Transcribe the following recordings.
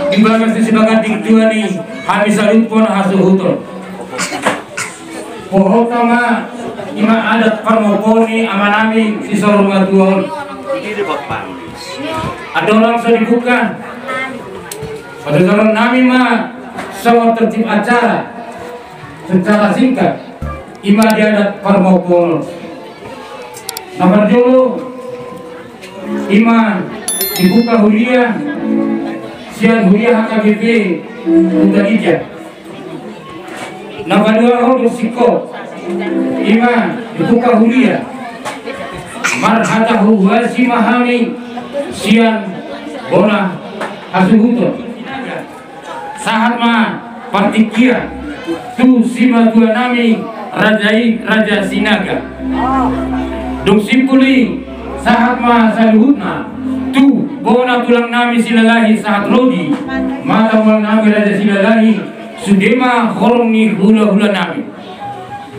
Di bagas di sebagai tingtuan ni habis salut pun hasil hutor. Pohon tama ima adat parmoponi amanami si sorong tuon. Ada orang sudah dibuka. Pada zaman nami mah sama tertib acara secara singkat. Ima dia adat parmoponi. Nomor dulu ima dibuka huria. Sian huria HKBP Udah Ija. Nomor dua orang bersiko ima dibuka huria marhatahu wasi mahami sian bona asuhuto sahat ma partikia tu sima dua nami rajai raja sinaga dong simpuli sahat ma saluhutna tu bona tulang nami silalahi sahat rodi mata mal nami raja silalahi sudema horong ni hula-hula nami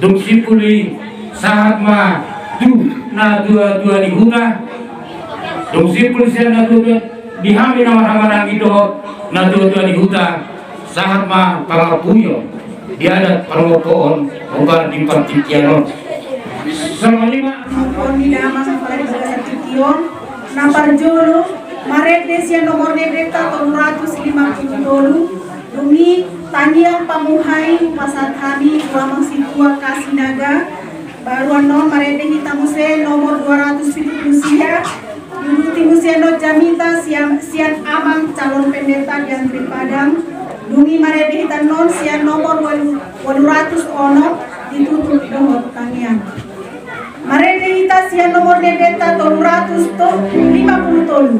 dong simpuli sahat ma tu na dua-dua ni hula dong simpuli siya na dua dihami na marang-marang ito na dua-dua ni huta sahat ma pangapuyo diadat pangopoon obar di partikianon sama lima di nama sampai bagasan tikion napar jolo maret desia nomor debeta 150 dolu dumi tanian pamuhai pasar kami Kuamang Situa Kasinaga baruan non marede hitamuse nomor 270 sia Yuruti Musiano Jamita sian amang calon pendeta di Antri Padang dungi marede hitam non sian nomor 800 ono ditutup nomor tanian marede hita sian nomor debeta 250 tolu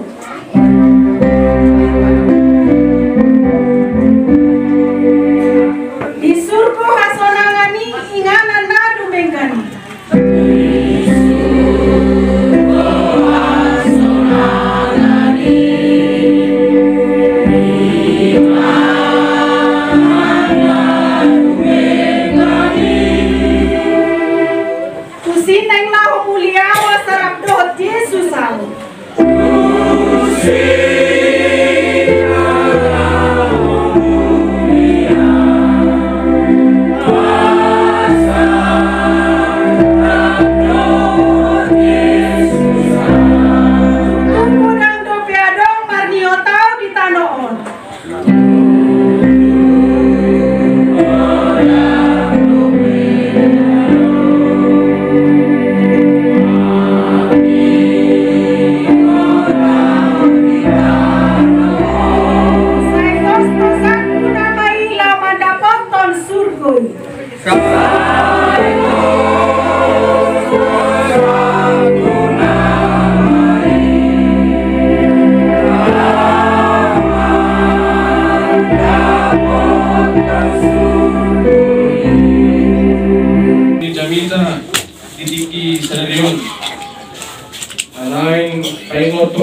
disurku hasonangani ingana nadu bengkani kusineng lahu mulia wasarap dohot Yesus au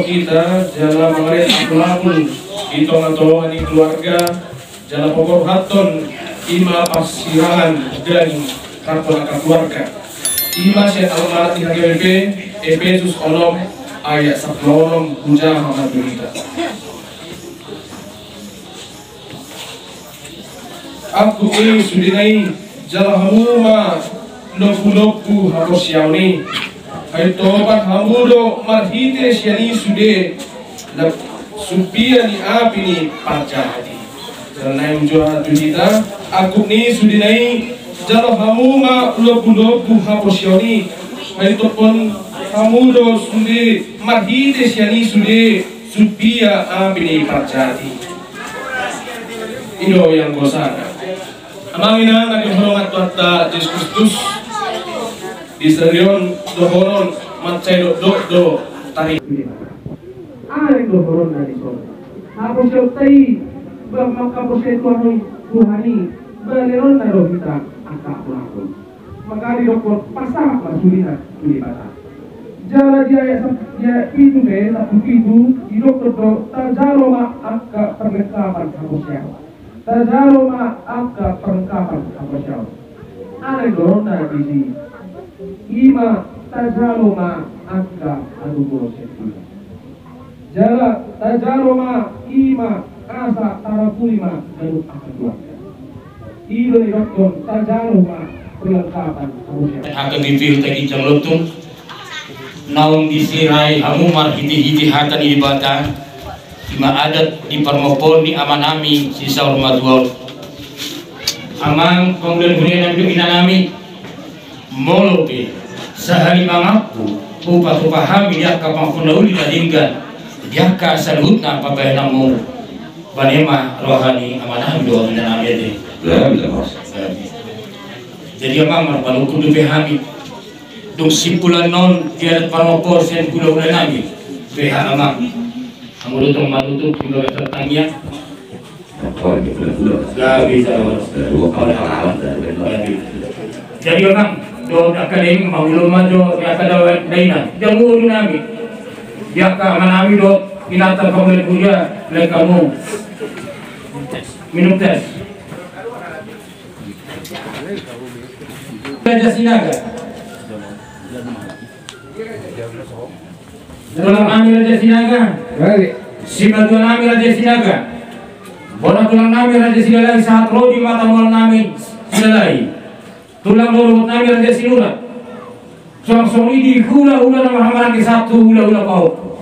kita jala mangaret akulamun itong atong aning keluarga jala pokok haton ima pasirangan dan kapon keluarga ima siya alamat di HKBP Efesus 6 ayat 10 hujah hamdulillah. Aku ini sudinai jala hamuma lopu-lopu harus yauni ay tobat hamudo marhite siani sude la supia ni api ni pajadi karena yang jual kita aku ni sudinai jalo hamuma lopu-lopu haposioni ay topon hamudo sude marhite siani sude supia api ni pajadi ino yang gosana amangina naging hormat tuata Yesus Kristus di stadion dohoron macai do tarik ay dohoron dari so hapos yung tay makapos kay Tuhani baleron na ro kita aka pulakon magari doktor pasang masulinan tuli bata jala dia itu be sa pukidu di doktor do tajalo ma aka perlengkapan hapos ya tajalo ma aka perlengkapan hapos ya ay dohoron na di ima tajaloma angka adu proses jala tajaloma ima asa tarapulima dan akadua. Ido ni doktor tajaro ma perlengkapan manusia. Akan bibir tadi janglotung. Naung disirai hamumar hiti-hiti hatan di bata. Ima adat di parmopon di amanami sisa ormadual. Amang kemudian hunian hidup inanami molope sehari mangapu upa pahami dia kapang pundauli dadingkan dia ka salutna papai namu banema rohani amanah doa inanami ade. Jadi amang marpalu kudu pahami dong simpulan non dia parmopon sen kudu nami pH amang amulutong matutup juga tertanya. Jadi orang do akademi mauluma do akadawa daina jamu nami dia ka manami do inata kamu punya le kamu minum tes Raja Sinaga dalam nami Raja Sinaga sifat nami Raja Sinaga Bona tulang nami Raja Sinalai saat rodi mata mual nami Sinalai tulang lorot nami Raja Sinura song-song di hula-hula nama hamaran ke satu hula-hula kau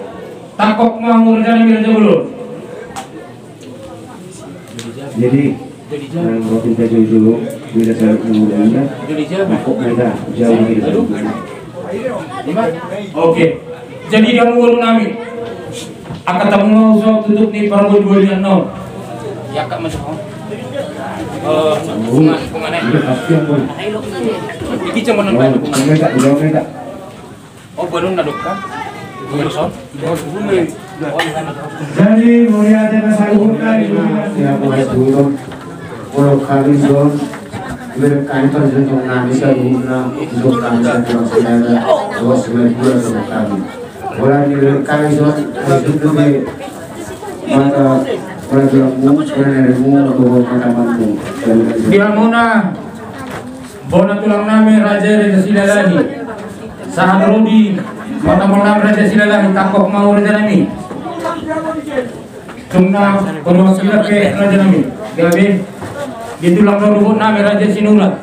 takok mau Raja nami Raja Ulur. Jadi waktu kita dulu bila saya kemudiannya makok mereka jauh gitu. Oke jadi dia mengurung nami akan tak mau sok tutup nih para bulan nol. Ya kak masuk bunga iki cuma nonton oh belum naduk kan jadi mulia dengan saluran ya buat dulu kalau kali don berkantor dengan nami saluran untuk kami satu saudara bos berdua sama kami mulai dari kali don itu mata dia muna bona tulang nami Raja Sinalahi sahat rodi mata monam Raja Sinalahi takok mau Raja nami tungna kono sila ke Raja nami gawe di tulang rodi nami Raja Sinura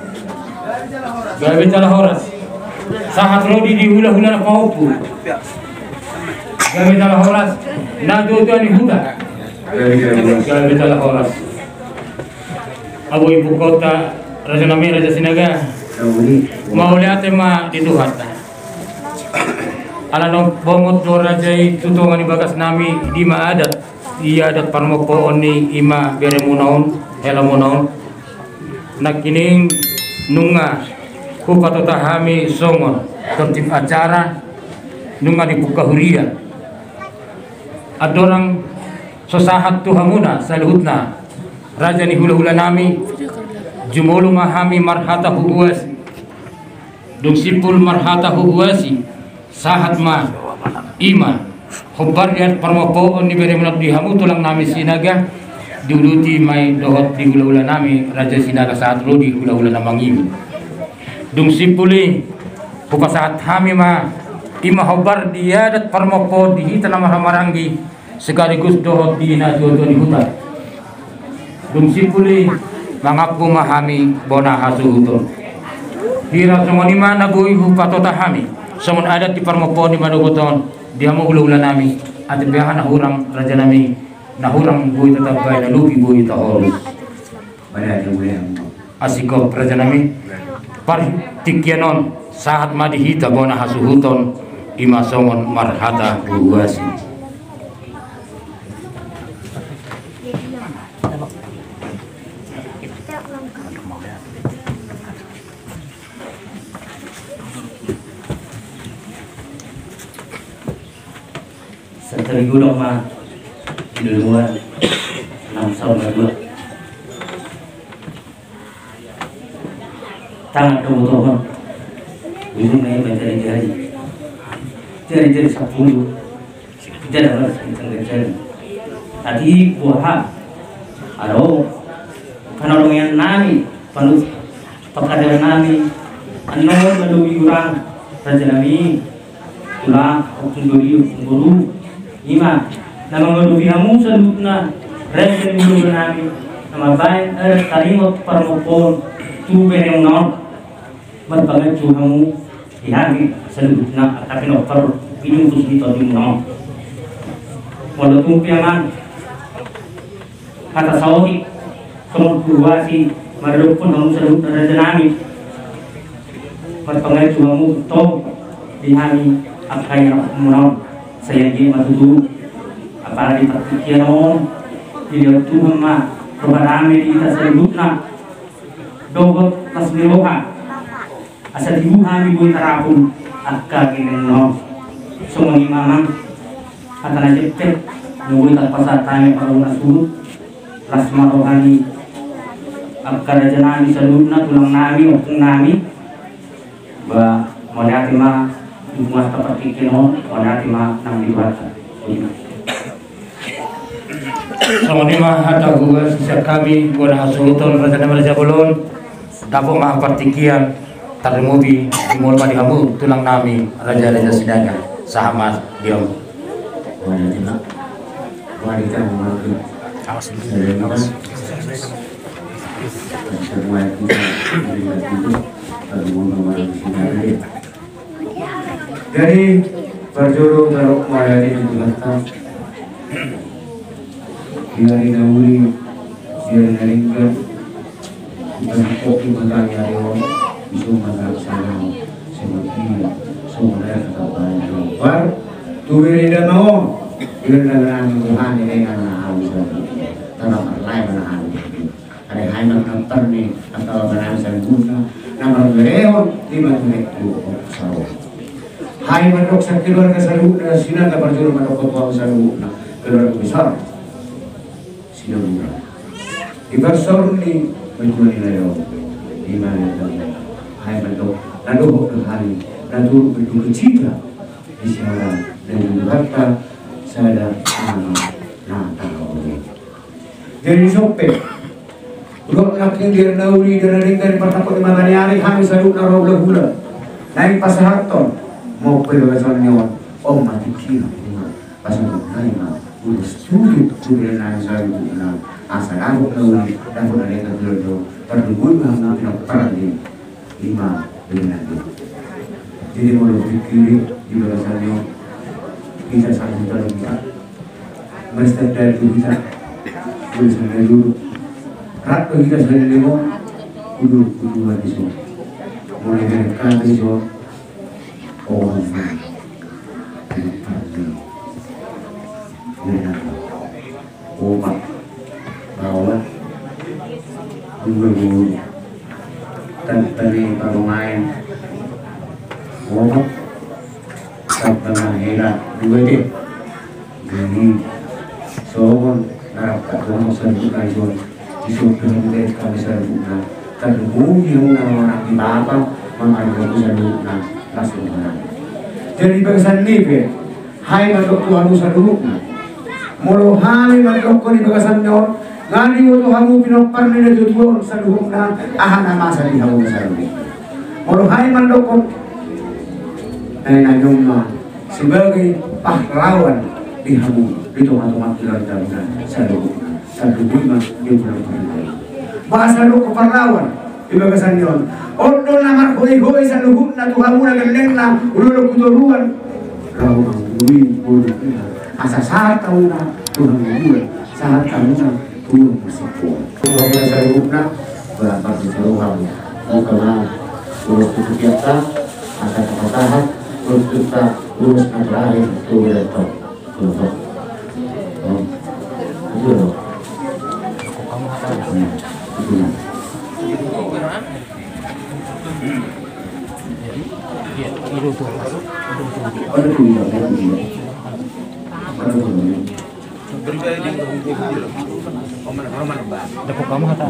gawe tala horas sahat rodi di hula-hula paupu gawe tala horas na tuan di huda kalau kita horas abu ibu kota Raja nami Raja Sinaga mau lihat tema di Tuhan ala no bongot do raja tutungan di bagas nami di ma adat iya adat parmopo oni ima beremunaon helamunaon nakining nunga ku patotahami songon tertib acara nunga dibuka huria adorang sosahat tuhamuna saluhutna raja ni hula-hula nami jumulu mahami marhata huwasi dung sipul marhata huwasi sahat ma ima hubbar lihat parmopo ni bere menap dihamu tulang nami Sinaga duluti mai dohot di hula-hula nami Raja Sinaga saat lo di hula-hula namangimi dung sipuli buka saat hami ma ima hubbar dia dat parmopo di hita nama hamarangi sekaligus dohot di najodo di hutan dung sipuli mangapu mahami bona hasuhuton hira songonima nago ihu patotahami songon adat di parmopo di madogoton dia mau hula-hula nami ati behan nahurang raja nami nahurang bui tetap baik nalupi bui tahorus asikop raja nami partikyanon saat madihita bona hasuhuton ima songon marhata buwasi Seribu doma di luar 6 tahun lalu tangan kebutuhan ini mencari-cari 10 tidak ada mencari tadi buah aro panolongan nami palu pekerjaan nami ano melalui orang raja nami tulang waktu dulu guru ima nama melalui hamu salutna Raja dulu nami nama baik tarimot permukon tu bereng non berbangun juhamu ihami seluruhnya tapi noper ini untuk ditolong non walaupun piaman kata saudi kemudian si marupun kamu seluruh raja nami berbangun juhamu to ihami apa yang non saya ingin masuk apalagi terpikiran Dia Tuhan mah perbarame di atas seluruhnya dogot tasmiroha asal ibu kami buat terapun akka kini no semua imamang atana jepet nunggu tak pasar tanya kalau surut lasma rohani akka raja nami seluruhnya tulang nami opung nami bah modati mah ibu tempat kikino modati mah nang dibaca Sama hata gua sisa kami gua hasuton rencana Raja Bolon dapur mah partikian termubi dimul madi kamu tulang nami raja sidana sahamat diom wanita wanita mengaku awas semua kita dari berjodoh taruh melayani di belakang Biar dahului, biar naringkan, bukan kopi makan yang itu makan sana, seperti semua kata bar, tu beri danau, biar dengan Tuhan ini karena harus tanah lain menahan. Ada hai mengantar ni atau berasa guna, nama berehon di mana itu sahaja. Hai mandok sakti keluarga sahaja, sinar dapat juru mandok ketua sahaja, keluarga besar. Ibar sorni menjual nilai di mana tadi hai mandok lalu hari lalu betul cita di sana dan berkata saya nah tahu jadi sopir kalau nak dia nauri dan dari pertama di mana hari kami selalu naruh gula naik pasar ton mau pergi nyawa mati kira pasal naik udah studi sudah naik saya asal aku nauri dan sudah naik dulu terdugun bahwa tidak pernah di 5 bulan jadi mau pikir di balasannya bisa sampai dalam kita mesti dari kita boleh dulu rat kita sudah lewat kudu lagi so mulai dari kali so obat bawah dulu tadi pemain obat sampai heran dua deh jadi soal narap katong serbukan itu disuruh dari kami serbukan terhubung yang orang di bawah mengalami serbukan langsung jadi bagasan ini hai mandok Tuhan serbukan mulu hari mandok di bagasan nyor ngani waktu kamu pinopar ni tujuan serbukan ahana masa di kamu serbukan mulu hai mandok nanyong sebagai pahlawan di kamu itu matematik dalam serbukan serbukan dia punya bahasa lu kepahlawan di bagasan nyor ondo namar hoi serbukan tu kamu nak lelena ulu kuturuan kau angui bodoh asa saat tahu na Tuhan gue saat kamu na Tuhan bersyukur Tuhan serbukan berapa seluruh bukanlah urus tutup biasa akan kepatahan urus kita urus terakhir itu betul betul itu loh ada tulisan Dapur kamu kata.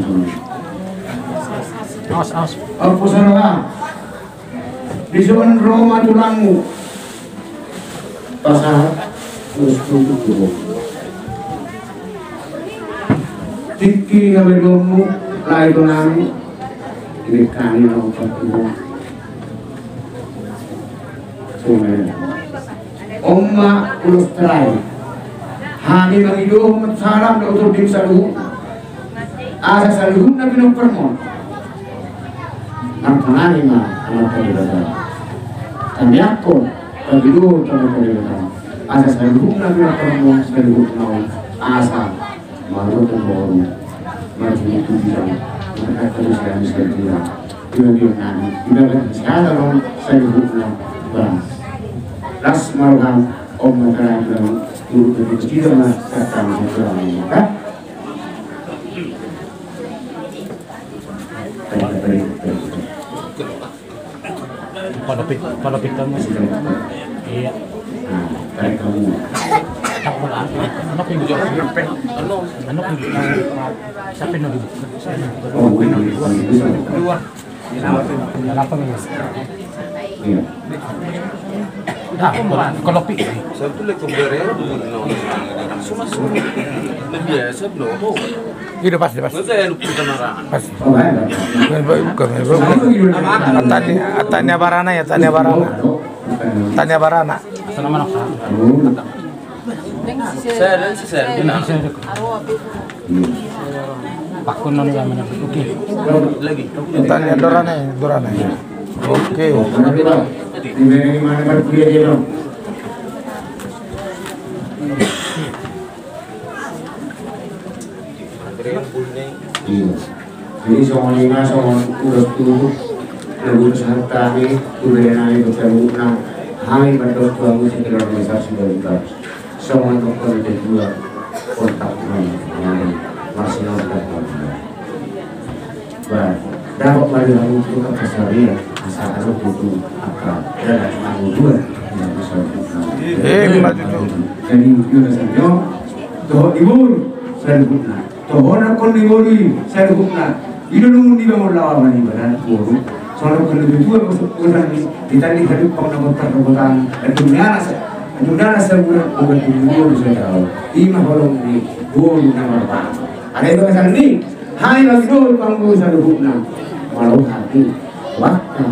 Awas. Apa salah? Disuruh Roma tulangmu. Pasal terus tutup. Tiki ngabe domu lai tulangmu. Ini kali mau ketemu. Semua. Oma ulus terai. Hani magido salam da utur dim saluhun. Asa saluhun na binong permon. Ang panganin na anak pagdadaan. Tanyakon, pagido tayo pagdadaan. Asa saluhun na binong permon, saluhun na asa. Marunong mo, marunong ito bilang. Makakatalos kami sa bilang. Yun namin. Ibagat masyada lang saluhun na barang. Las maruhang o magkarang lang. Turut dari kecil mas datang ke Amerika. Palapit kamu. Iya. Tarik kamu. Tak bola. Anak yang jauh. Anak yang siapa yang dulu? Oh, ini Dua. Apa mas? Iya. Kalau pi. Satu lagi kemarin biasa belum. Iya pas. Saya lupa kenaran. Pas. Oh, ada. Tanya Barana ya, Tanya Barana. Tanya Barana. Sana mana? Saya Pakun noni yang mana? Oke. lagi. Tanya Dorana. Oke. Di mana berkuliah dia dong? Iya. Jadi soal lima soal udah tuh lalu saat kami udah naik bertemu enam hari berdua kamu sekitar organisasi berubah soal dokter ada dua kontak yang masih nonton dapat lagi lalu itu ke Saria asalkan butuh akal dan lalu dua yang bisa jadi itu rasanya toh ibur saya guna toh orang kon iburi saya guna itu nunggu di bawah lawan ini benar buru soalnya kalau dua masuk orang ditanding hari pengobotan itu Jumlah sebulan bukan dulu saya tahu. Ima holong di bulu nama apa? Ada yang besar ni. Hai lagi dulu kamu saya hubungkan. Malu hati. Waktu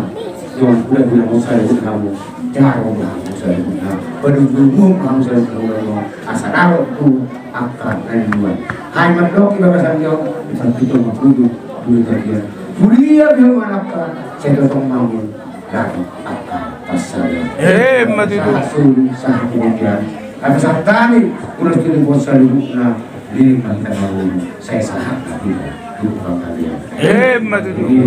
yang sudah bilang saya hubung kamu. Jangan kamu saya hubungkan. Penduduk kamu saya hubungkan. Asal awak tu akan dan hai mandok kita besar jauh. Kita itu makudu dulu kerja. Kuliah dia mana saya ketemu kamu. Dan akan pasal. Mati itu. Sah kemudian. Tapi saat tadi udah jadi bos saya hubungkan. Ini kita mau saya sangat tidak lupa kalian. Mati itu. Jadi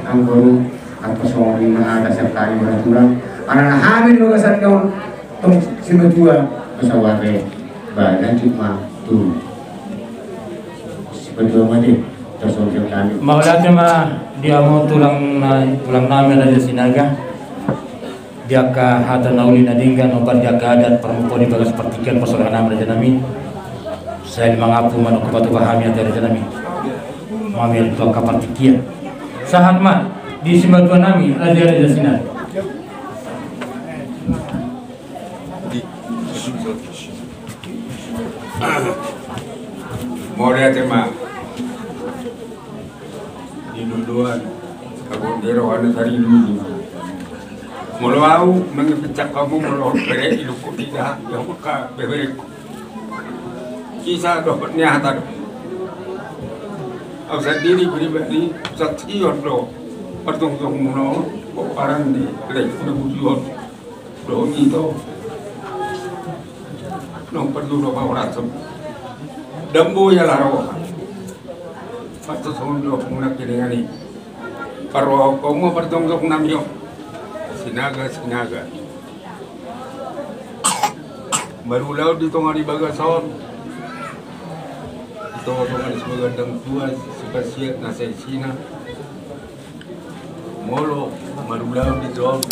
angkoro atau soal ini ada serta yang beraturan. Anak hamil juga saat kau tong sebetulnya pesawatnya badan cuma tuh sebetulnya mati terus kami. Maulatnya mah dia mau tulang nama Raja Sinaga. Dia ke hata nauli nadingga nobar dia ke adat perempuan di bagas pertikian persoalan nama Raja Nami. Saya mengaku manuk batu pahami atau Raja Nami. Mamil tua kapal tikian. Sahat mah di Simbal Nami Raja Sinaga. Mau lihat tema di duluan aku dirawan dari dulu mau mengecek kamu mau beri ilmu tidak yang buka beri kisah dapatnya hatar aku sendiri pribadi saksian lo pertungtung muno orang di lek bujuan lo itu nong perlu lo orang sem dambu ya laro patut sondo muna kilingani paro komo pertungtung namyo sinaga barulau di tengah di bagason itu orang sebagai dang tua spesial nasi Cina molo barulau di zon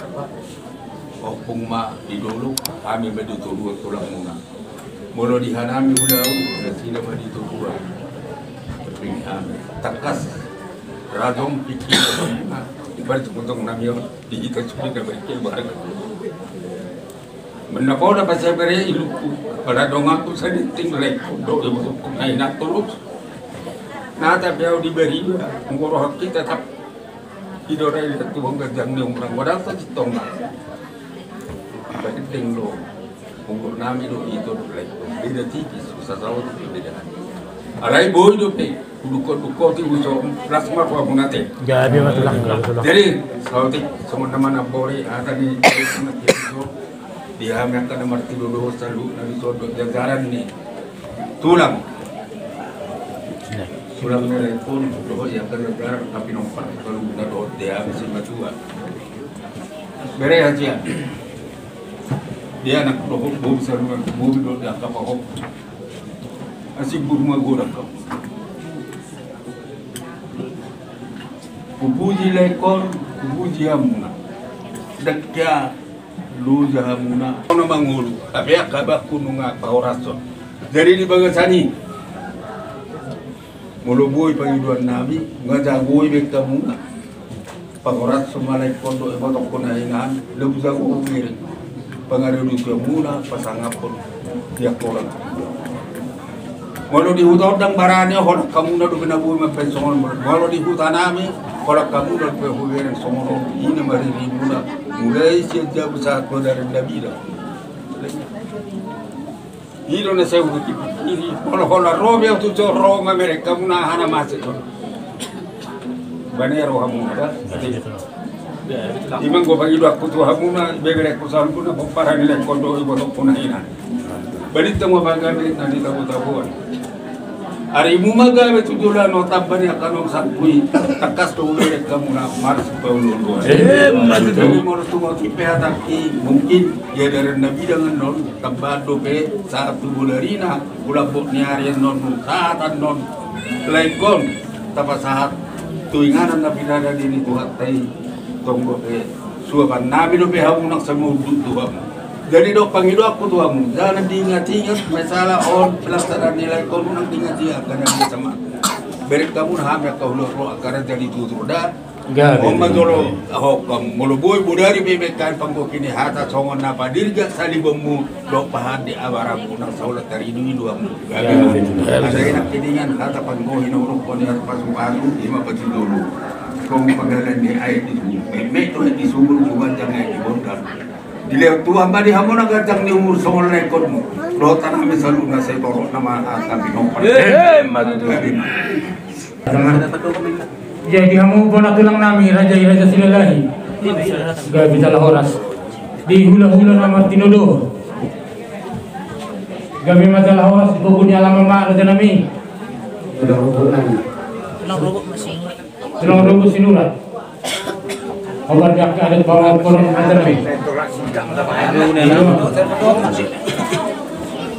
opung ma di dulu kami berdua tulang muna molo di hanami ulau nasi Cina berdua turun takas radom pikir ibarat untuk namanya di kita sudah berkil barang menako dapat saya beri iluku pada dong aku sedih tinggalek do ibu nak terus nah tapi yang diberi ngoroh kita tetap hidup itu bangga jangan orang wadah tak citong penting lo ngurus nami do itu lek tidak tinggi sasawa tu beda. Alai boy do pe duko ti uso plasma ko munate. Gabi matulang. Jadi sauti semua teman abori tadi dia mereka nomor 3 selalu dari sodok jajaran ini tulang dari pun doh yang terlebar tapi nomor kalau udah doh dia masih matua bere aja dia anak doh bom selalu bom doh dia apa kok asik burma gorak kau kubuji lekor kubuji amuna dakya lu jahamuna ono mangulu tapi akabak kununga pauraso jadi di bagasani mulubui pangiduan nabi ngajagui bekamuna pauraso malai kondo ebotok kunaingan lebu jago umir pangarudu kemuna pasangapun dia korang walau di hutan dang barane hol kamu nadu benabui mapensongon walau di hutan nami kalau kamu dan pehuiran somono ini mari ribuna mulai sejak besar dari Nabi dah. Ini na saya ini kalau roh yang tu roh mereka muna hana masuk. Banyak roh hamuna dah. Imang gua bagi dua kutu hamuna begere kusan pun apa para nilai kondo ibu pun ina. Balik temu bangga nanti tahu-tahuan. Hari mumaga betul juga nota banyak kalau sakui takas tu merek kamu nak mars peulur. Jadi mau tipe tapi mungkin dia dari Nabi dengan non tambah dope satu bularina ulabok nyari non saat non laikon tapa saat tuinganan Nabi ada di ini tuhat tai tonggo suapan Nabi dope hamu nak semua tuhan. Jadi dok panggil aku tuamu, jangan diingat-ingat masalah pelaksanaan nilai kau nak diingat-ingat karena dia sama. Beri kamu hamil kau loh karena jadi tutur dah. Omba dulu, kamu mulubui budari bebekan pangko kini hata songon napa dirga salibemu dok pahan di abaraku nak saulat dari ini duamu. Ada enak kidingan hata pangko hinuruk koni hata pasu-pasu lima peti dulu. Kau panggalan di air itu, memek tu di sumur juga jangan dibongkar. Dilihat Tuhan badi hamu nak gajang ni umur songol rekormu. Lo tanah misalnya saya torok nama tapi nomor. Jadi hamu bona tulang nami raja silalahi. Gak bisa lahoras. Di hula-hula nomor tinodo. Gak bisa lahoras bukunya lama mak raja nami. Tulang rubuk sinurat. Obat dak ada bawa kolon ada nami.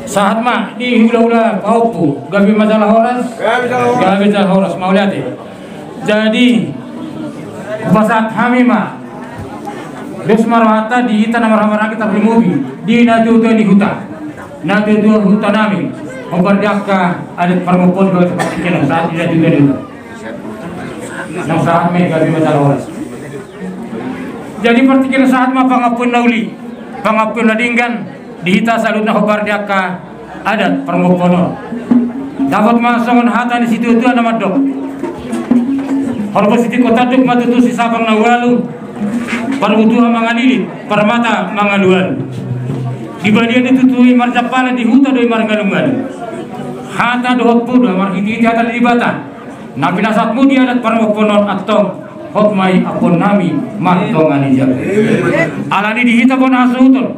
Saat mah di hula-hula paupu gabi masalah horas gabi masalah horas mau lihat ya. Jadi pasat kami mah dos marwata di hitan marwata kita beli mobil di natu di hutan natu itu hutan nami memperdiakkan ada perempuan dua seperti kita saat tidak juga dulu nang saat me gabi masalah horas. Jadi pertikin saat mah pangapun nauli pangapun ladinggan dihita salut na hobar diaka adat permokono dapat masongon hata di situ itu nama dok kalau positif kota dok matutu si sabang nawalu parutuha manganilit parmata mangaluan di bagian ditutui marjapala di huta doi margalungan hata dohot pudo marhiti hata di bata nabi nasatmu di adat permokono atong hotmai akon nami mantongan ijab alani dihita pun asutun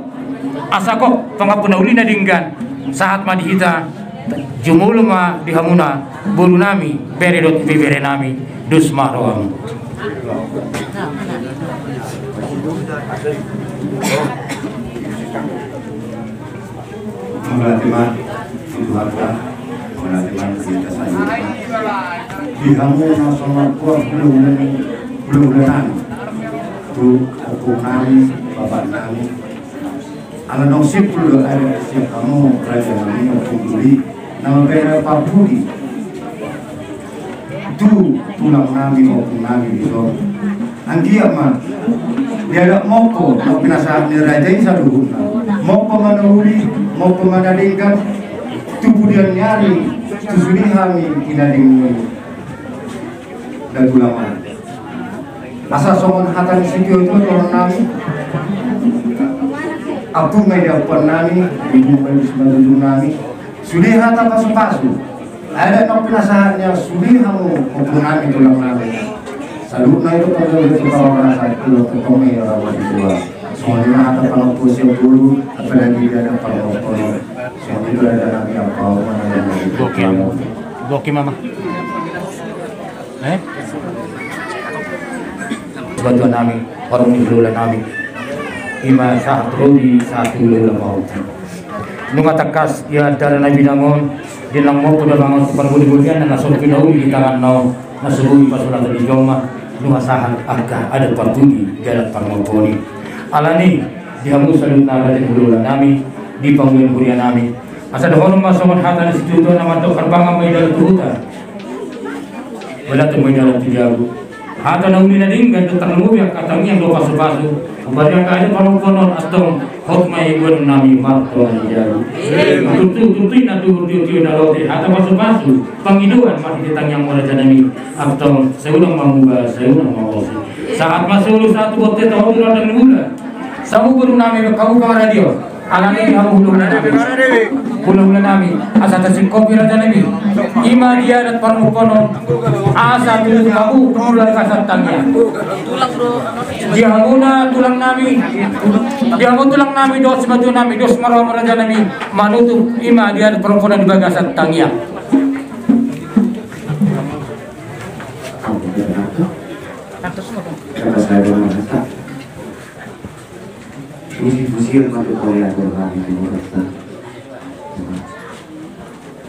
asakok pangapuna ulina dinggan saat ma dihita jumulu ma dihamuna bulu nami beredot bibere nami dusma roam dihamuna sama kuah belum tu hukum nami bapak nami ala nong sipul ada siap kamu raja nami peduli nama bera papudi tu tulang nami hukum nami itu angkia mah dia ada moko mau penasaran ni raja ini satu moko mana uli moko mana dingkan tubuh dia nyari susuni kami tidak dingin dan ulama asa songon hatan sikio itu orang nami aku media pun nami ibu media sebagai nami Suliha tanpa sepasu. Ada no penasaran yang suliha mo hubungan itu lang namin. Salud na ito pag ulit ito para sa ito may rawat ito. So hindi na ata pang po siya dulu at palagyan ng pang-pang. So hindi na namin ang pang-pang. Boki mama. Bantuan namin, parang nilula namin. Ima sa atrodi sa tulula mo. Nung atakas, iadara na binangon, dilang mo po na bangon sa pangbuli-bulian na nasunod pinahuli di tangan no, nasubuhi pa sulat di Joma, nung asahan agka ada patugi jalan pangmongkoni. Alani, dihamu salut na natin ulula namin, di pangbuli-bulian namin. Asa doon masongon hata na situto na matokar bangang may dalat tuhutan. Wala itong may dalat tiyago. Hata na uli na din, ganito tanong yang katang yang lo paso-paso. Kemudian kaya konon atong hot may iwan namin marto na tiyago. Tutuin na tutuin na lote. Hata paso-paso, Pangiduan makikitang yang mula dyan namin atong sa unang mamuga, sa unang mamusi. Saat masulo sa ato bote, tawag na ng mula. Sa ubod namin, kaupa radio. Alami hulung na namin asa tasing kopi raja namin ima dia dat parmukono asa tulis kamu tulang kasantangnya dia hamuna tulang namin dos baju namin dos marwam raja namin manutup ima dia dat parmukono di bagasantangnya ini fusir masuk Korea Tuhan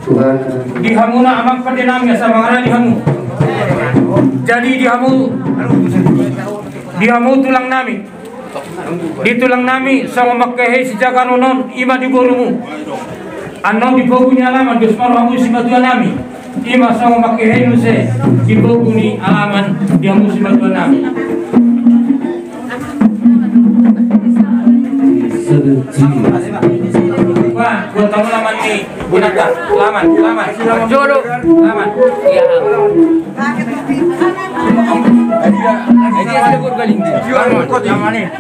Tuhan dihamuna amang padenamnya sama ngara dihamu jadi dihamu tulang nami di tulang nami sama makkehe si jagaronon ima di borumu anong di bogunya alaman dos marhamu si matuan nami ima sama makkehe nuse di boguni alaman dihamu si matuan nami. Wah, buat kamu laman nih, gunakan laman. Jodoh, laman. Iya. Ini ada buat galing dia. Laman nih.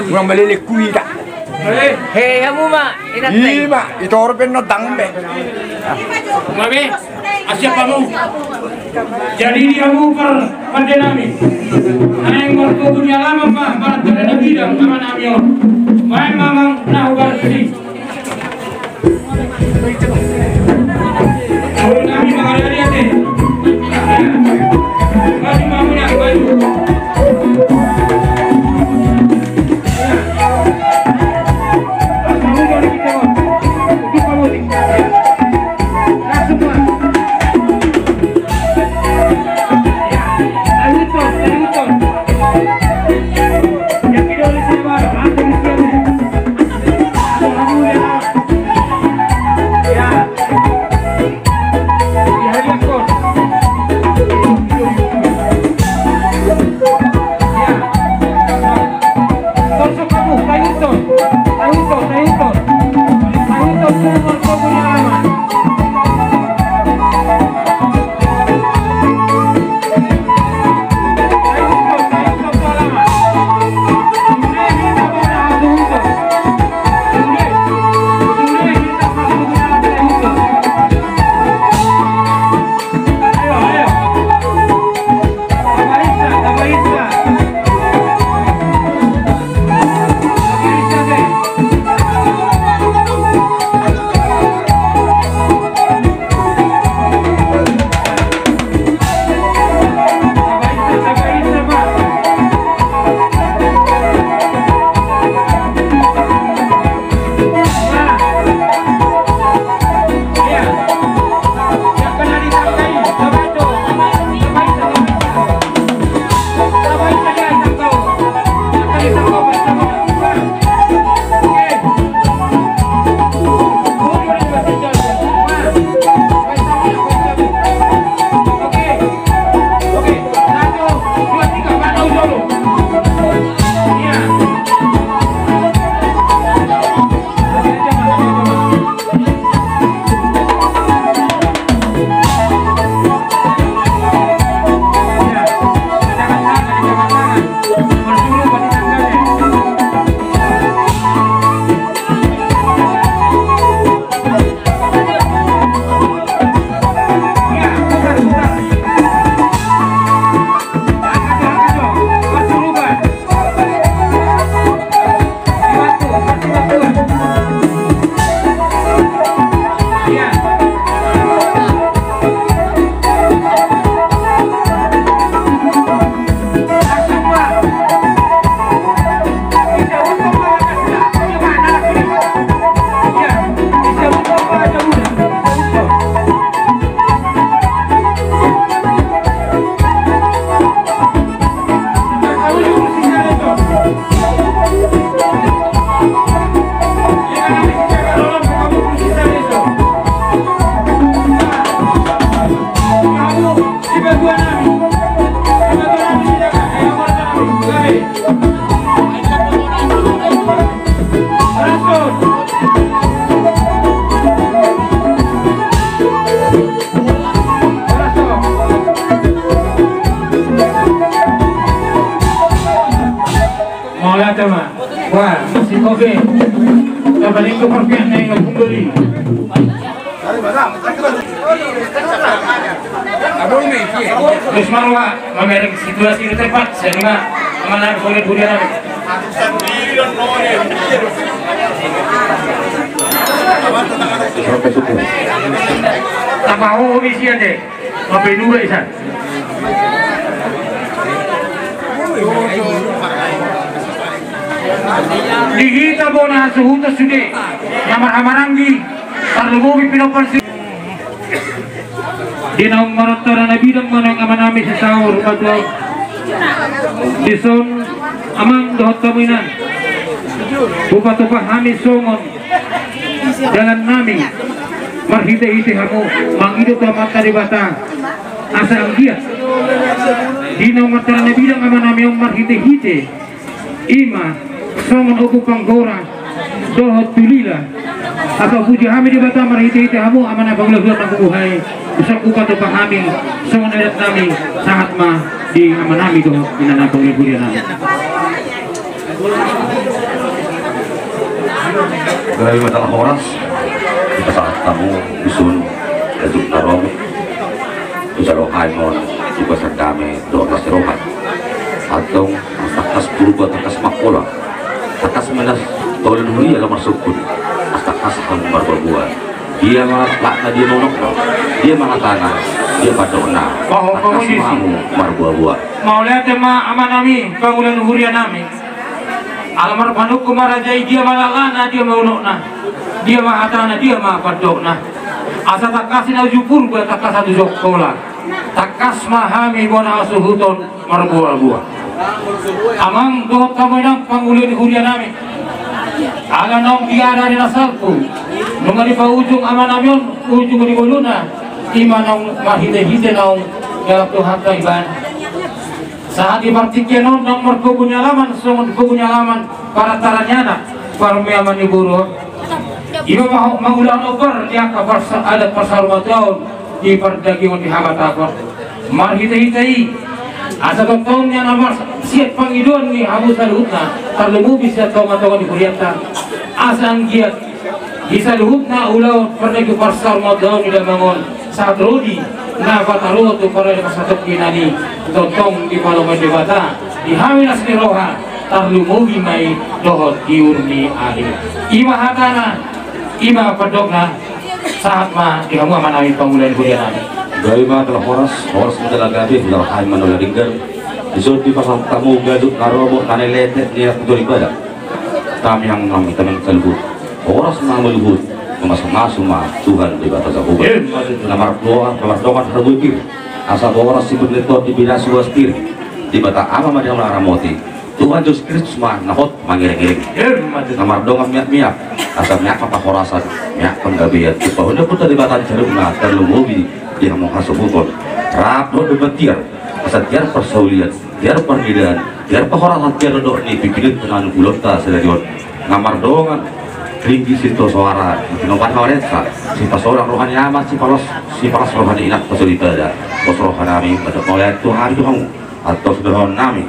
Kurang balik kui tak. Hei, kamu mak, Iya, mak, itu orang pengen tangbe. Mami, asyik kamu. Jadi kamu perdenami. Aing berkubunya lama pak, barat terena bidang sama namion. Main mamang nah ubar sini. Kalau kami mengalir dia teh. Kami mamunya baju. Wah, masih kobe. Kabalik ko perpian na yung kumbuli. Terus marwa, mamerek situasi di tempat, saya juga mengenai boleh-boleh nabi. Tak mau misi aja, mau dua isan. Dihita bona suhuto sude, yamar-amarangi, tarlubi pinopansi. Dinang maratara na bidang manang amanami sa sahur padwa dison amang dohot kaminan bupatupa hami songon jalan nami marhite-hite hamu mangido to mata di bata asa ang dia dinang maratara na bidang amanami ang marhite-hite ima songon upo panggora dohot tulila atau puji hami di bata marhite-hite hamu amana bagulagulak ng buhay usang upa to pahami songon erat nami saat ma di amanami do inanapang libuyan namin. Grabe madalang oras kita saat kamu isun eduk tarong usarohay mo juga serdami do atas rohan atau takas purba takas makola takas menas tolong huri alam masukun takas hambar berbuat dia lakna dia nonok dia mangatana dia padona takas mamu marbuah-buah mau lihat tema amanami bangunan hurian nami alamar panuk kumarajai dia malakana dia maunokna dia mahatana dia mapadokna asa takas na jupur buat takas satu jokola takas mahami bona asuhuton marbuah-buah amang dohot kamu pangulian hurian nami ala nong tiada di nasalku nungari pa ujung amanamion ujung di boluna ima nong mahide-hide nong galap Tuhan kaiban saat dipartiknya nong merkubunyalaman sungun kubunyalaman para taranyana para miaman iburo ima mangulang over dia kabar ada pasal tahun di perdagingan di hamatakor marhide-hide asa tongnya nomor siat pangidon ni habu salutna tarlumu bisa tonga-tonga di kuriata asang giat bisa luhutna ulau pernah ke pasar modal di bangun saat rodi na pataruh tu para pasatok kinani totong di palongan di bata di hamilas ni roha tarlumu mai dohot diurni ari ima hatana ima padokna saat ma di hamu manami pangulan kuriana dari mana telah horas adalah gabi dalam hai manola ringgar isod di pasal tamu gadut narobo nanelete dia kudu ibadah kami yang nami tamang kalbut horas mameluhut masuk-masuk Tuhan di batas aku namar doa harbukir asal horas sibuk letot di bina suastir di bata ama madang ramoti Tuhan Yesus Kristus mah nahot mangiring-iring namar doa miak-miak asal miak apa horasan miak penggabian bahwa putar di batas cerumna terlumubi dia mau kasih bukon rapo debatir asal tiar persaulian tiar pernidan tiar pehorasan tiar dodok ni pikirin tenan ulota sedarion namar doa tinggi situ suara nopat hawaresa si pasorang rohani amat si palas rohani inak pasal ibadah pos rohani pada oleh Tuhan Tuhan atau sederhana nami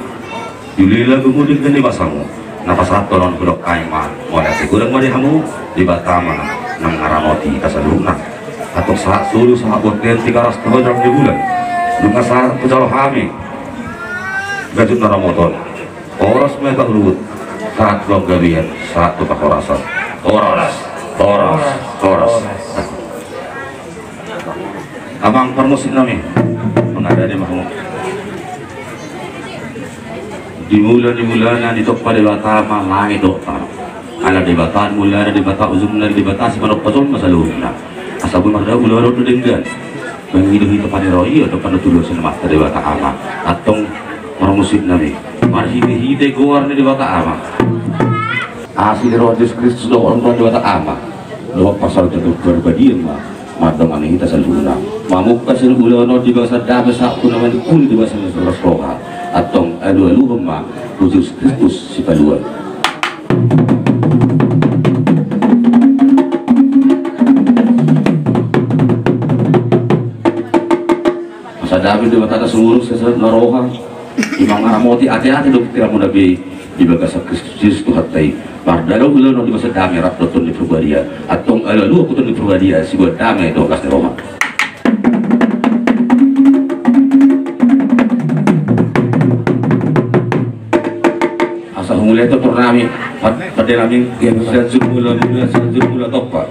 Yulila kemudian kini basamu napas ratonon kulok kaima mulai kurang mari hamu di batama nang ngaramoti kasaluna atau saat sulu saat boten 300 tahun dalam bulan lunga saat pejalo kami gajut naramoton oras mereka luhut saat belum gabian saat tupak orasan oras abang permusin nami mengadani mahmu di bulan di tok pada batama langit dokta ada di batan mulai di bata ujung di bata si manok pason masaluna asabun marda ulo tu denggan mengiduhi pada roi atau pada tulus nama di bata ama atong permusin nami marhide goar di bata ama asli roh Yesus Kristus do orang di bata ama do pasal tentu berbadian madang ani kita saluna mamuk kasil ulo di basa dabe sak kunaman kul di basa Rasulullah atong alu-alu ma Yesus Kristus si paluan masa David di batata seluruh sesuatu naroha imang aramoti hati-hati dok tidak mudah bi di bagasa Kristus Tuhatai pardalo ulo di masa damai rap doton di Purbadia atong lu aku di Purbadia si buat damai do kas Roma asal mulai itu turnami pada nami mula topa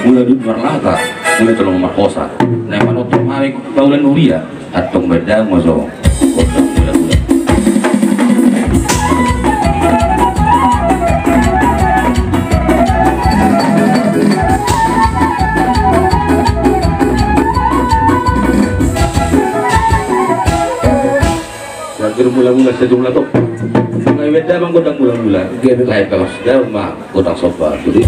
mula dud marlata mula tolong markosa na manotor mami paulan nuria atong bedang mozo mula-mula sejumlah top sungai beda bang godang mula-mula dia kayak kalau sudah mah godang sofa jadi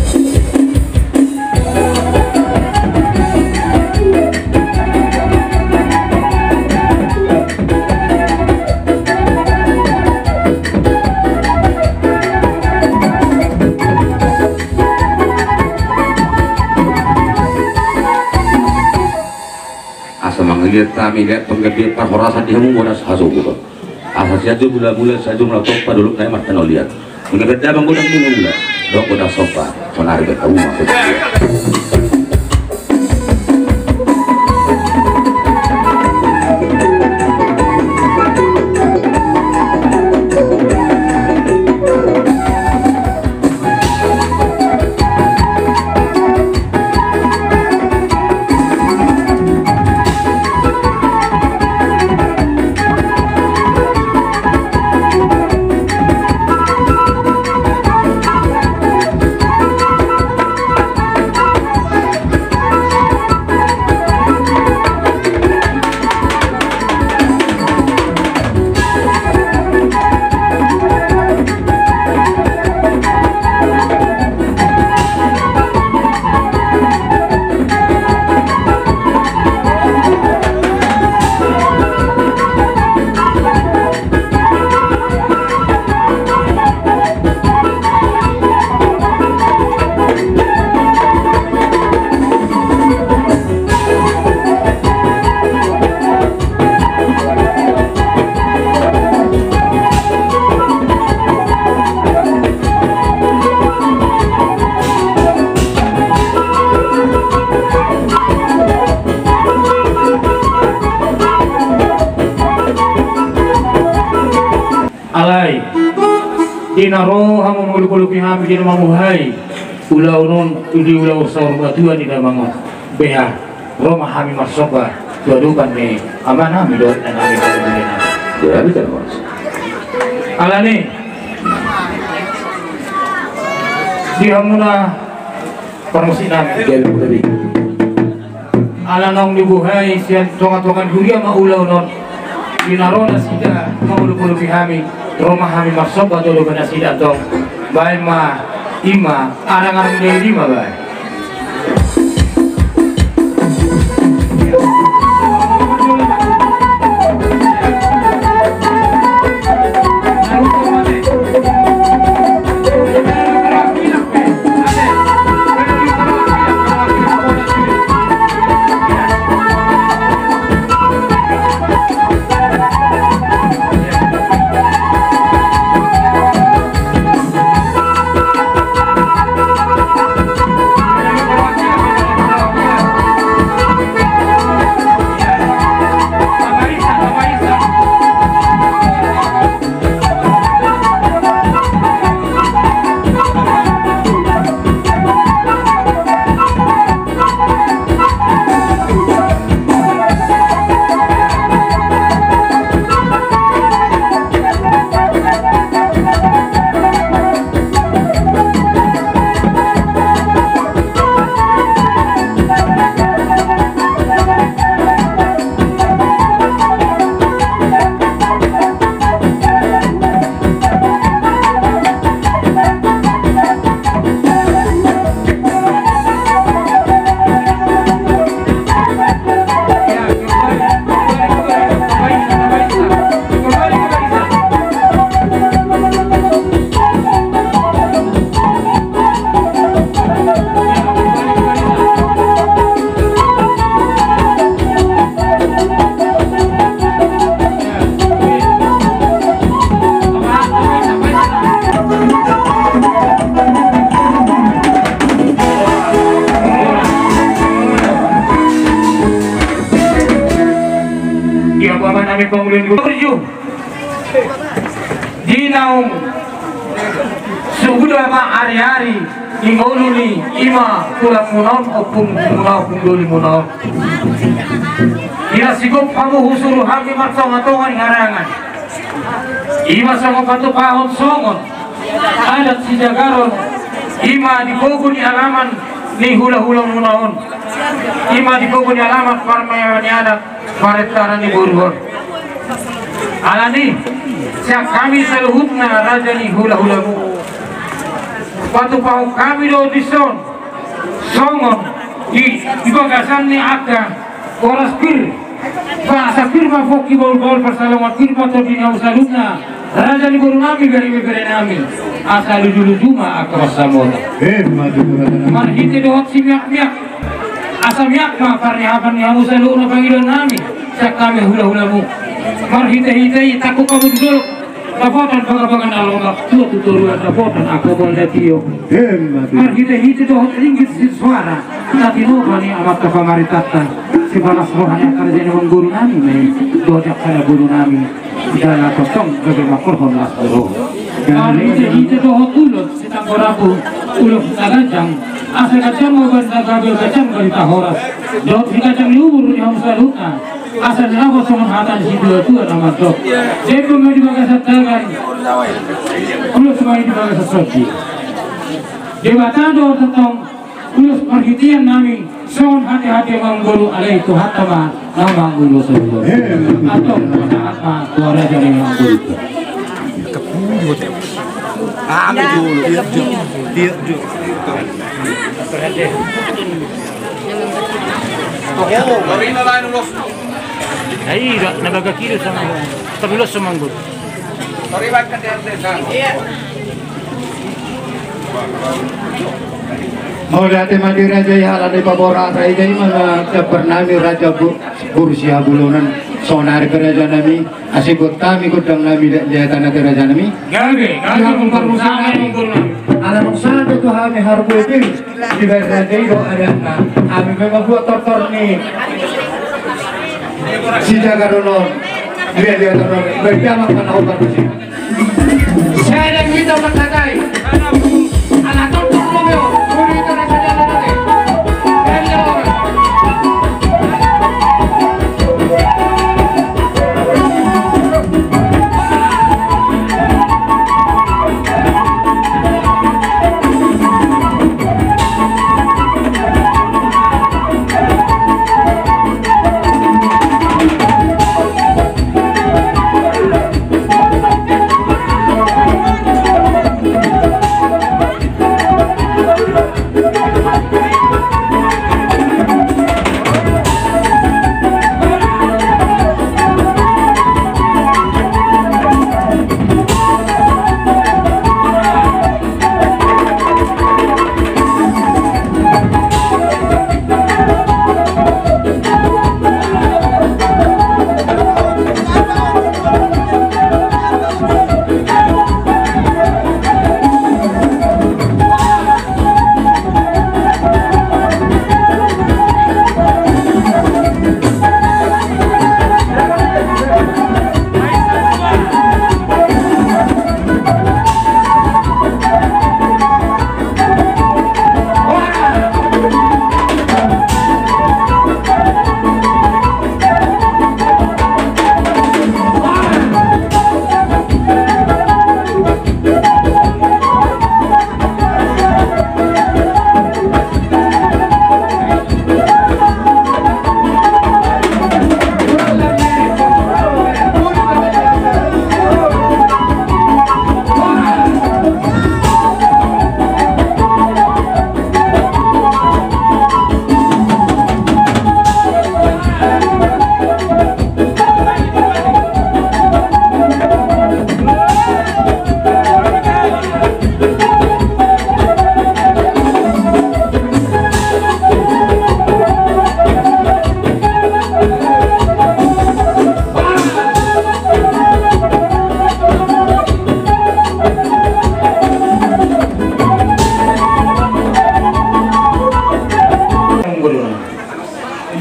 asa manggil kami lihat penggede perhorasan dia menggoda hasil gitu asasnya itu mula-mula saja melakukan pada dulu kayak makan oliat mengenai bang godang mula-mula dong godang sofa sonar ke rumah alai dinaro hamu mulu-mulu pihami di rumah muhai ulau non udi ulau saur batuan di damangon beha Roma hami masoba duadukan ni amana mi doa dan ami kemudian jadi kan mas alani di hamuna promosi nami jadi tadi alanong dibuhai sian tongan-tongan dunia ma ulau non dinarona sida mulu-mulu pihami Roma hami masoba dulu kena sida tong baik ma ima arang-arang dari lima baik pangulin berju di naung sudah ma hari-hari ingoluni ima pulang munon opung duli munon ila sigop kamu husuru hami martongan-tongan ngarangan ima songo patu pahon songon adat si jagaron ima dibogo ni alaman ni hula-hula munon ima dibogo ni alaman parmayani adat paretaran ni burhon alani siap kami seluhutna raja ni hula-hula mu waktu pau kami do dison songon di bagasan ni aga oras pir bahasa firma foki bol persalaman firma to di usaluna raja ni guru nami beri nami asal luju ma akras samota man hite do hot miak asam miak ma parni hapan ni usaluna panggilan nami sak kami hula-hula mu mar hite takut kamu dulu dapotan pangabangan alonga tuturuan dapotan aku boleh tio mar hite do ringgit si suara tapi lupa ni amat kepamaritakan si balas rohani kerja dengan guru nami dojak saya guru nami jalan kosong bagaimana korban las roh mar hite do ulut si tanggorabu ulut tagajang asa kacang mau berdagabel kacang berita horas dot si kacang liur yang salutna asal nama sama hatan si dua nama dok jadi mau dibagai satakan ulus semua dibagai sesuatu dewata do tentang ulus perhitian nami son hati-hati mengguru alai itu hatama nama guru sebelum atau apa suara jadi mengguru ambil dulu dia oh marina lain ulos Ay, nagagakilo sa mga tabilos sa manggod. sorry baik ka desa iya mau dati mandi raja halan di pabora raja mana bernami raja Bursia Bulunan sonar kerajaan nami asibut kami kudang nami dia tanah kerajaan nami gawe mempermusakan mengguru anak satu tuh kami harus itu di raja itu ada kami memang buat tortor nih si jagarono dia tortor berkiamat mana obat sih saya dan kita bersakai anak tortor Romeo ini itu rasanya nanti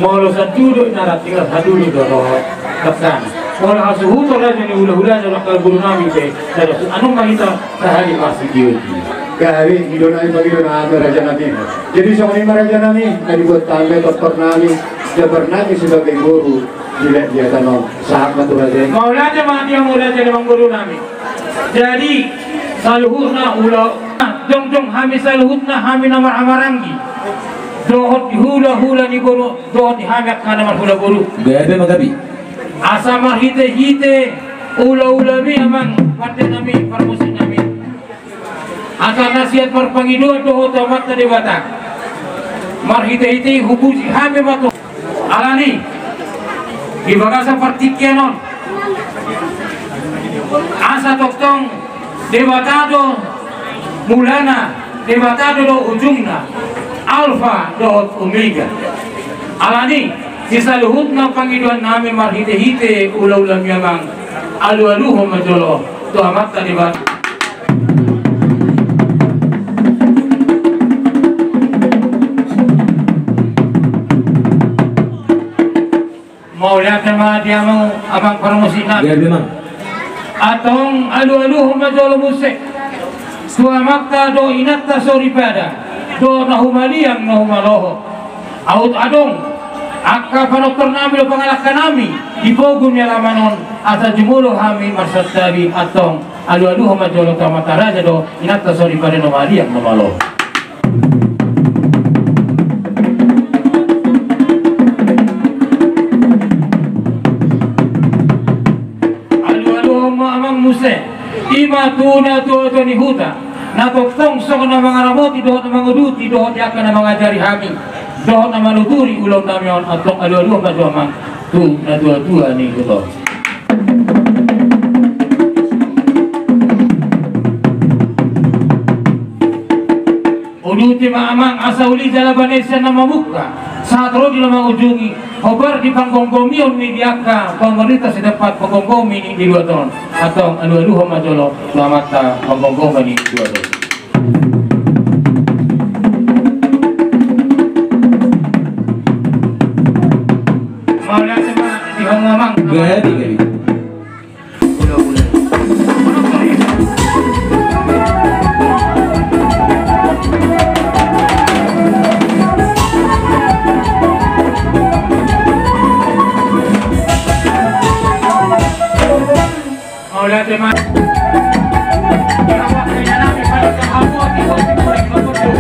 molo sa duduk narat tinggal sa dulu do kapsan wala hasuhuto raja ni hula-hula sa guru namin sa anong makita sa hari pasigyo. Kaya hindi na ibagay na ang raja namin. Jadi sa kanima raja namin, nalibuat kami, doktor namin, jabar namin sebagai guru. Dia tanong, saat matura din. Maulanya mati ang raja ng guru namin. Jadi, sa luhut na ulo, jong hami sa luhut na hami na maramarangi. Dohot hula-hula ni guru, dohot hamak ka naman hula-guru. Bebe magabi. Asa marhite-hite, ula-ula mi amang parte namin, parmusin namin. Asa nasihat perpangiduan dohot amat na dibatang. Marhite-hite, hubusi, hami mato. Alani, ibaga sa partikyanon. Asa toktong, debatado mulana, debatado do ujungna. Alfa dot omega. Alani, sisa luhut ng Panginoon namin marhite-hite ulaw lang yamang alu-aluho majolo to amat na diba? Maulihat na mga diyamang amang paramusin namin. Atong alu-aluho majolo musik. To amat na do inatta soripada. Do nahumaliang nahumaloho aut adong akka panoktor namin o pangalaka namin ipogong niya lamanon asa jumulo hami marsatari atong alu-aluho majolo tamataraja do inatta sori pa rin numaliang namaloho. Alu-aluho mo amang muse ima tuna tuwa ni huta natoktong sok na mga ramoti doon na mga duti doon yaka na mga jari hami doon na manuturi ulaw namin atong alu-aluho majomang tu na dua-dua ni ito. Uduti maamang asa uli sa labanesya na mamuka sa atro di na mga ujungi hobar di panggonggomiyon ni diaka pemerintah sedapat panggonggomi ni dua tahun atong alu-aluho majolo selamat panggonggomi ni dua tahun. Maulah sama di ngomong Gabi. Maulah sama awak kaya namin pada kahapon ito simulay mabuto.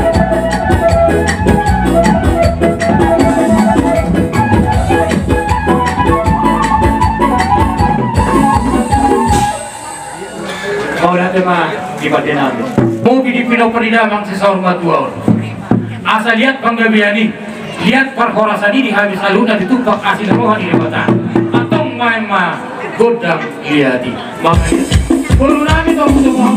Maulah sama ibadah namin. Mau Pilipino peridamang sesaur matuaur. Asa lihat panggabiani, lihat perkorasani di habis aluna ditumpak asin rohani di kota. Atong maema godang liati. Makanya puluh namin ito semua.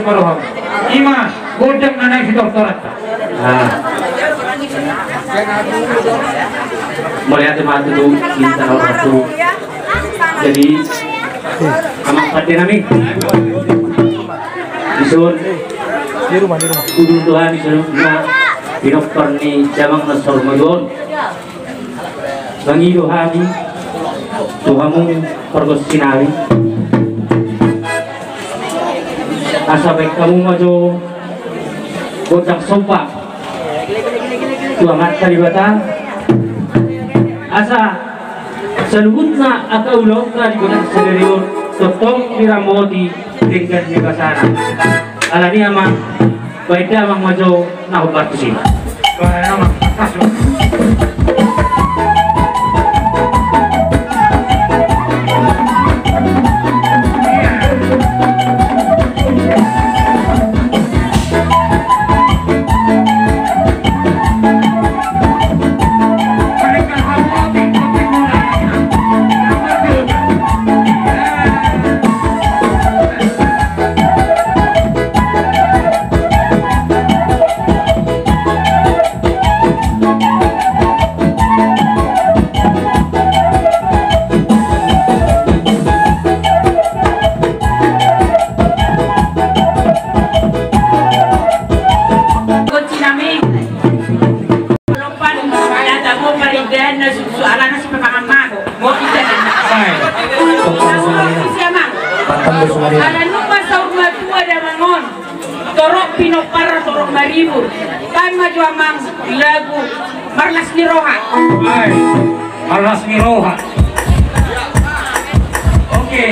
separuh. Ima godang naik di doktorat. Melihat teman itu kita waktu. Jadi amak pati nami. Disun. Di rumah. Kudu Tuhan disuruh di dokter ni jamang nasor madon. Bangi dohani. Tuhamu pergos sinari. Asa baik kamu maju godang sompak Tuhan tadi batang asa seluhutna atau ulokna di godang sendiriun totong diramodi tingkat nikasana alani amang baiknya amang maju nahubat kusina Amang kasih. Torok pinopara torok maribu kan maju amang lagu Marlas Niroha. Hai, Marlas Niroha. Oke.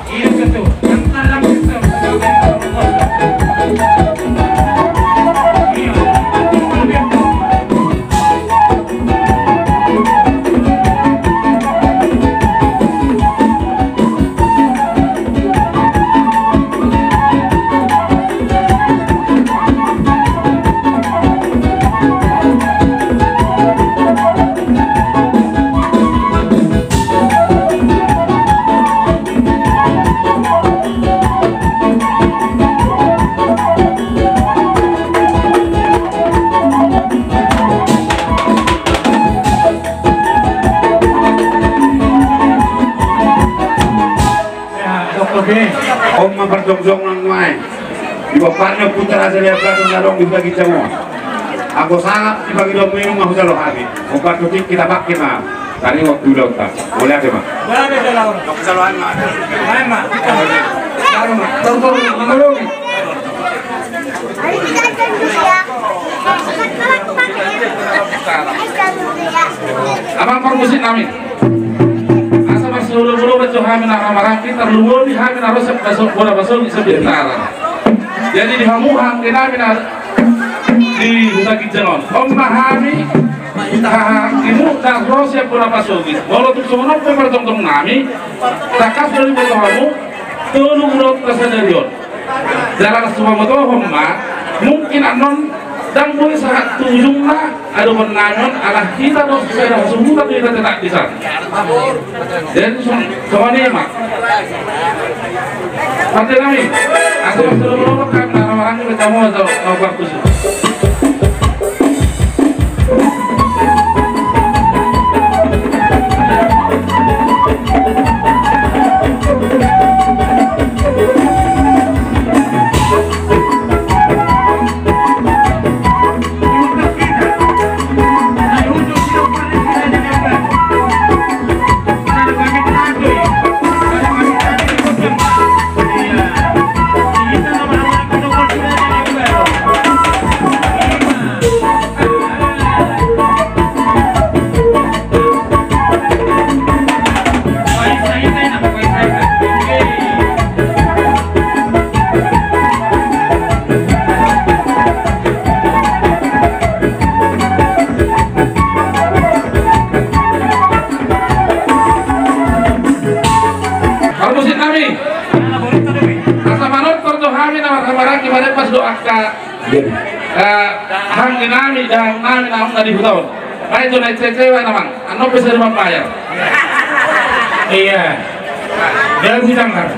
Ini betul. Yang dalam betul. Om memperdong-dong nang mai. Di bapaknya putra saya belakang larong dibagi semua. Aku sangat dibagi dong minum aku selalu hati. Obat tutik kita pakai mah. Tadi waktu dokter. Boleh ada mah? Boleh ada lawan. Dokter selaluan mah. Hai mah. Taruh mah. Tunggu dulu. Abang permusit kami. Sulu-sulu betul hamin arah kita terlalu di hamin harus besok bola besok sebentar. Jadi di hamuhang di hamin di hutan kijenon. Om mahami ibu tak proses bola besok. Walau tu semua nak bertemu kami, takkan dari bertemu tulu urut kesadaran. Jalan semua betul homma mungkin anon dan boleh saat tujunglah ada menanyon ala kita dos saya semua kita tidak bisa. Dan semua ni mak. Partai kami, aku selalu kami orang kita kamu atau apa khusus. Hangin nami dan nami namun nadi hutau. Baik tu naik cewek namang. Anu bisa dibayar. Iya. Dia hutang kan.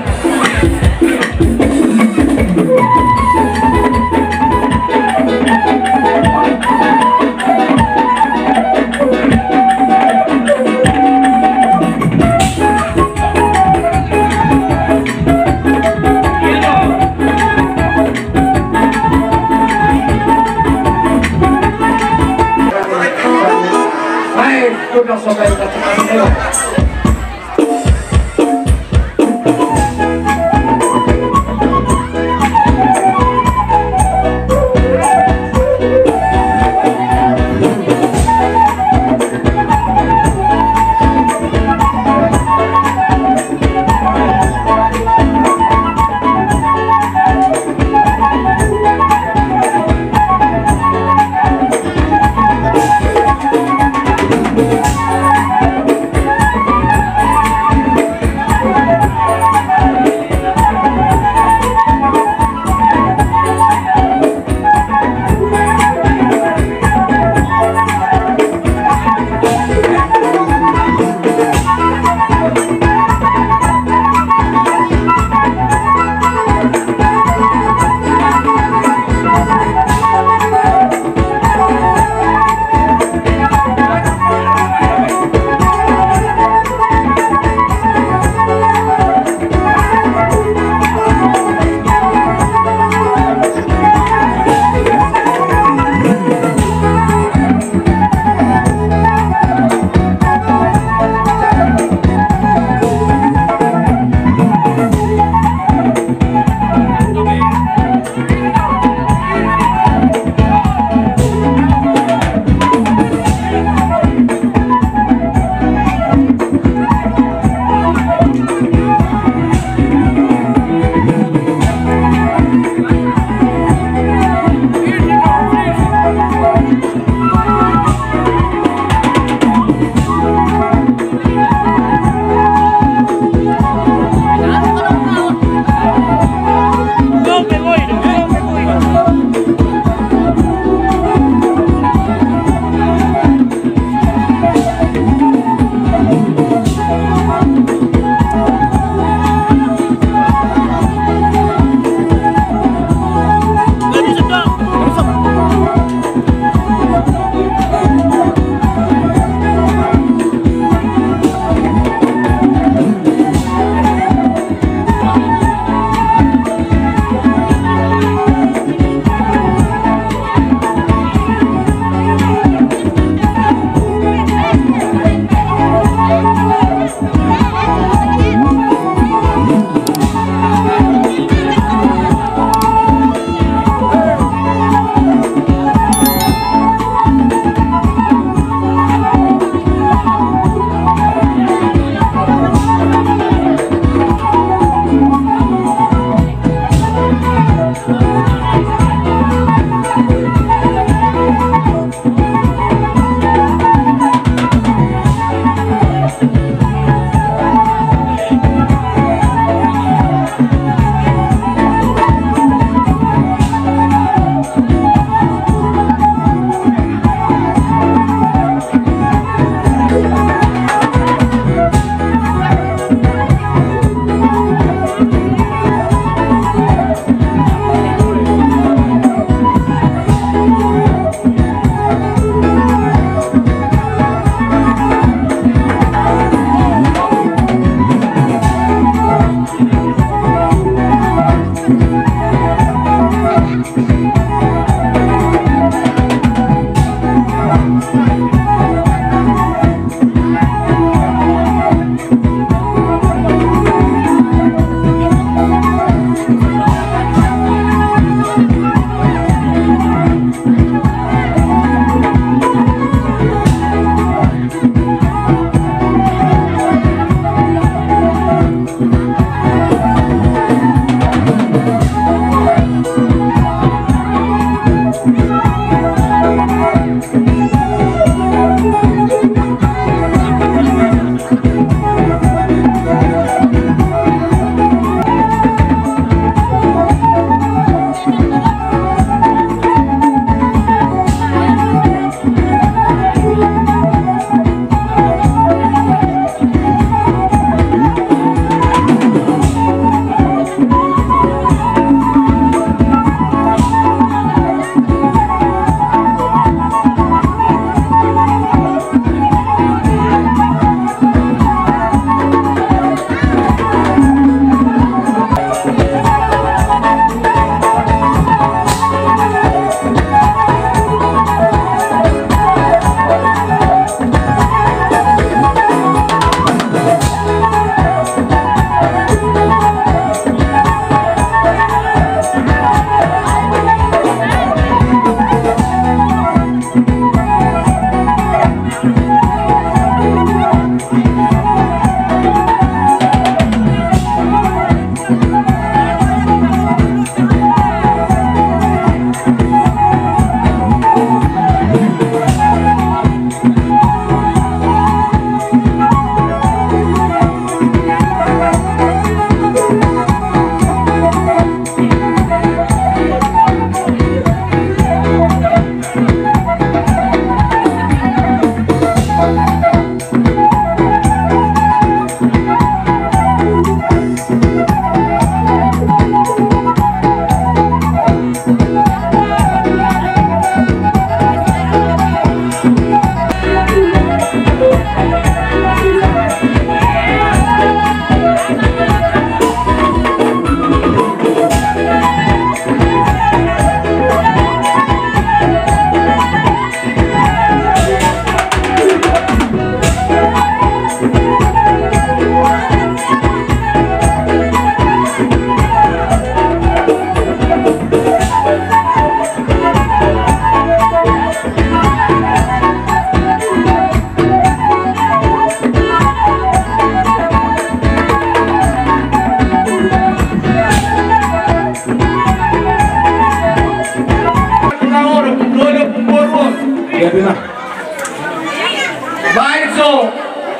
Baik so,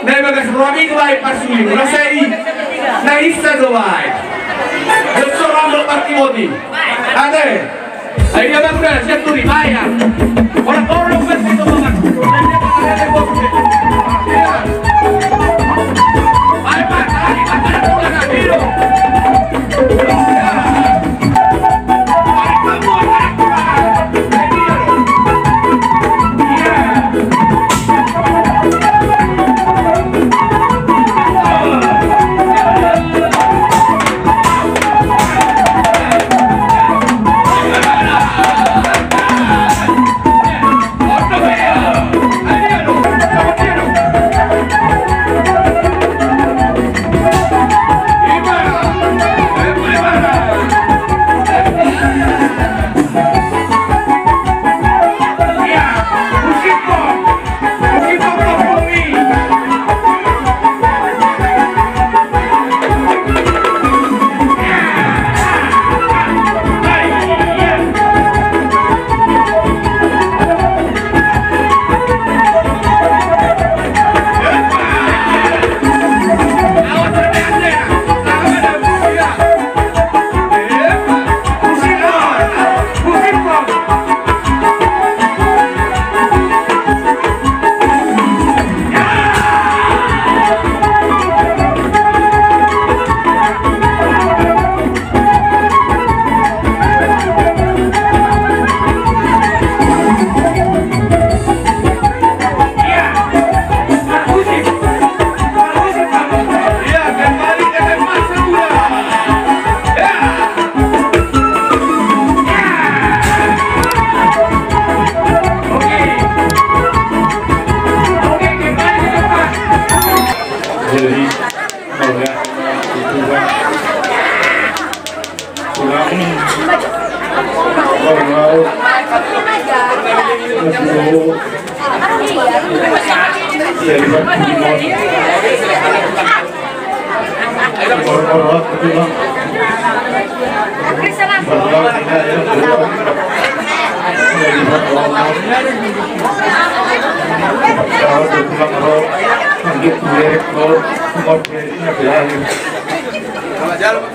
dari bagas Romi itu baik pasuli, rasai, naisa itu baik. Besok rambut partimoti, ada. Ayo dia bangga, siap turi, bayar. Orang-orang pasti itu banget. Ayo pak, lagi pacaran pulang biru.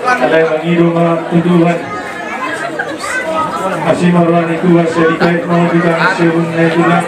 Ada yang rumah tuduhan masih maruan itu sedikit mau juga masih rumah itu lah